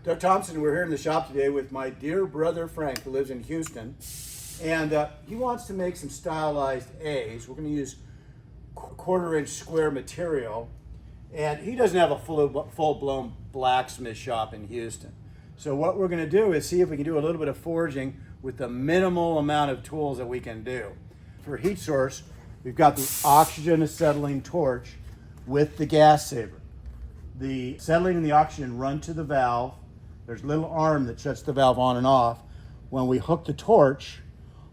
Doug Thompson, we're here in the shop today with my dear brother Frank, who lives in Houston. And he wants to make some stylized A's. We're going to use quarter-inch square material. And he doesn't have a full-blown blacksmith shop in Houston. So what we're going to do is see if we can do a little bit of forging with the minimal amount of tools that we can do. For heat source, we've got the oxygen-acetylene torch with the gas saver. The acetylene and the oxygen run to the valve. There's a little arm that shuts the valve on and off. When we hook the torch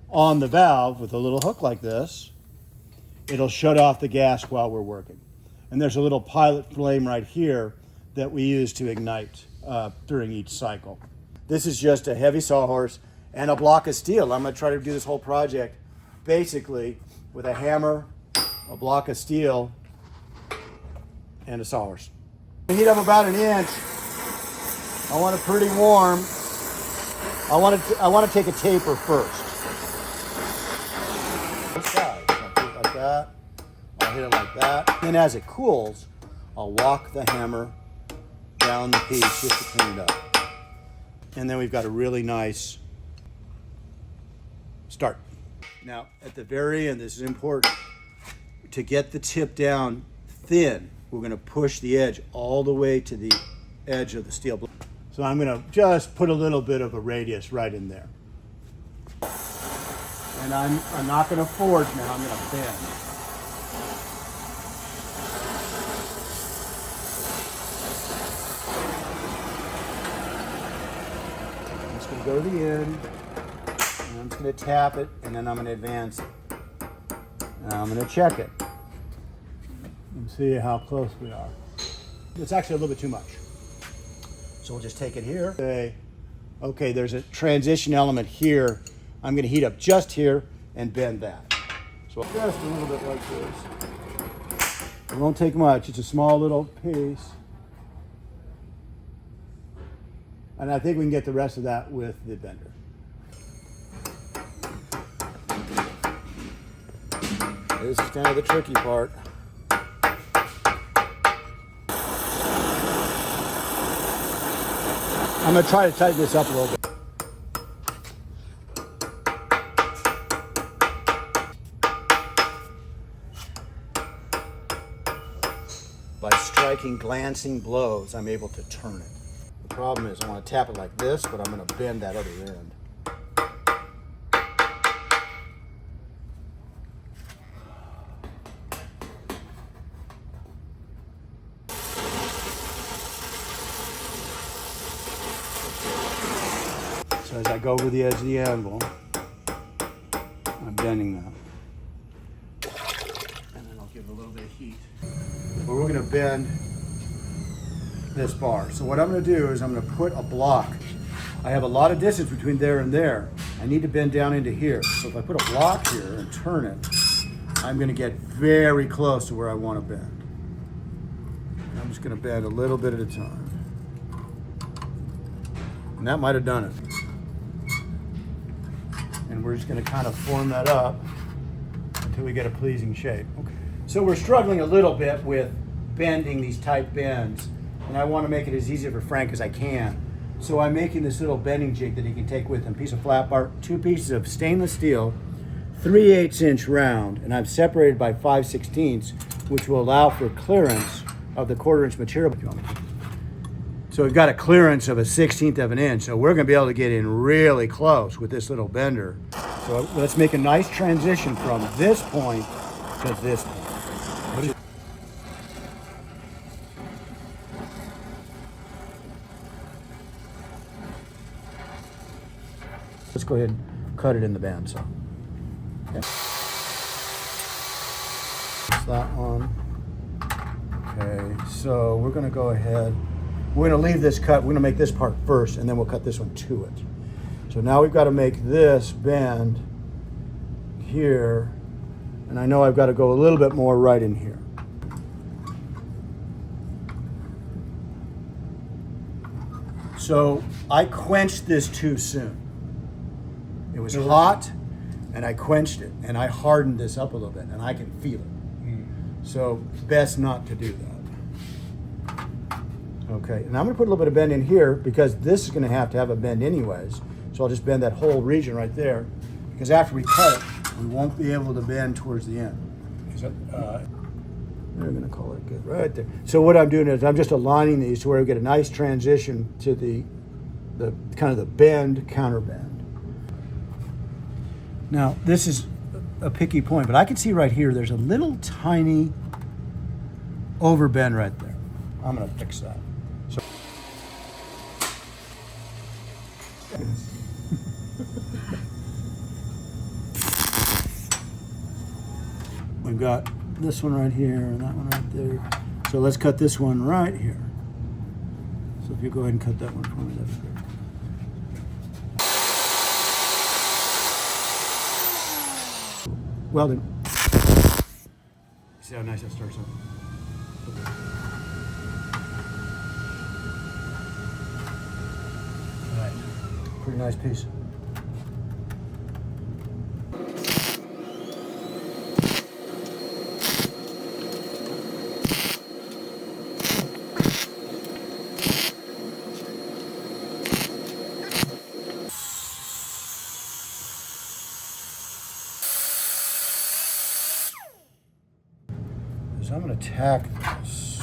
on the valve with a little hook like this, it'll shut off the gas while we're working. And there's a little pilot flame right here that we use to ignite during each cycle. This is just a heavy sawhorse and a block of steel. I'm going to try to do this whole project basically with a hammer, a block of steel, and a sawhorse. Heat up about an inch. I want it pretty warm. I want to take a taper first. Both sides. I'll do it like that. I'll hit it like that. And as it cools, I'll walk the hammer down the piece just to clean it up. And then we've got a really nice start. Now, at the very end, this is important. To get the tip down thin, we're going to push the edge all the way to the edge of the steel blade. So I'm going to just put a little bit of a radius right in there. And I'm not going to forge now, I'm going to bend. I'm just going to go to the end, and I'm just going to tap it, and then I'm going to advance it. And I'm going to check it and see how close we are. It's actually a little bit too much. So we'll just take it here. Say, okay, there's a transition element here. I'm going to heat up just here and bend that. So just a little bit like this. It won't take much. It's a small little piece. And I think we can get the rest of that with the bender. This is kind of the tricky part. I'm going to try to tighten this up a little bit. By striking glancing blows, I'm able to turn it. The problem is I want to tap it like this, but I'm going to bend that other end. So as I go over the edge of the anvil, I'm bending that. And then I'll give it a little bit of heat. But we're going to bend this bar. So what I'm going to do is I'm going to put a block. I have a lot of distance between there and there. I need to bend down into here. So if I put a block here and turn it, I'm going to get very close to where I want to bend. And I'm just going to bend a little bit at a time. And that might have done it. And we're just going to kind of form that up until we get a pleasing shape. Okay. So we're struggling a little bit with bending these tight bends, and I want to make it as easy for Frank as I can. So I'm making this little bending jig that he can take with him. Piece of flat bar, 2 pieces of stainless steel, 3/8 inch round, and I've separated by 5/16, which will allow for clearance of the 1/4 inch material. So we've got a clearance of a 1/16 of an inch, so we're going to be able to get in really close with this little bender. So let's make a nice transition from this point to this point. Let's go ahead and cut it in the bandsaw. Okay. That's that one. Okay, so we're going to go ahead. We're going to leave this cut. We're going to make this part first, and then we'll cut this one to it. So now we've got to make this bend here, and I know I've got to go a little bit more right in here. So I quenched this too soon. It was hot, and I quenched it, and I hardened this up a little bit, and I can feel it. So best not to do that. Okay, and I'm going to put a little bit of bend in here because this is going to have a bend anyways. So I'll just bend that whole region right there, because after we cut it, we won't be able to bend towards the end. Is that, We're going to call it good right there. So what I'm doing is I'm just aligning these to where we get a nice transition to the kind of the bend, counter bend. Now this is a picky point, but I can see right here there's a little tiny overbend right there. I'm going to fix that. So we've got this one right here and that one right there. So let's cut this one right here. So if you go ahead and cut that one for me, that'd be great. Well done. See how nice that starts out? All right. Pretty nice piece. So I'm going to tack this.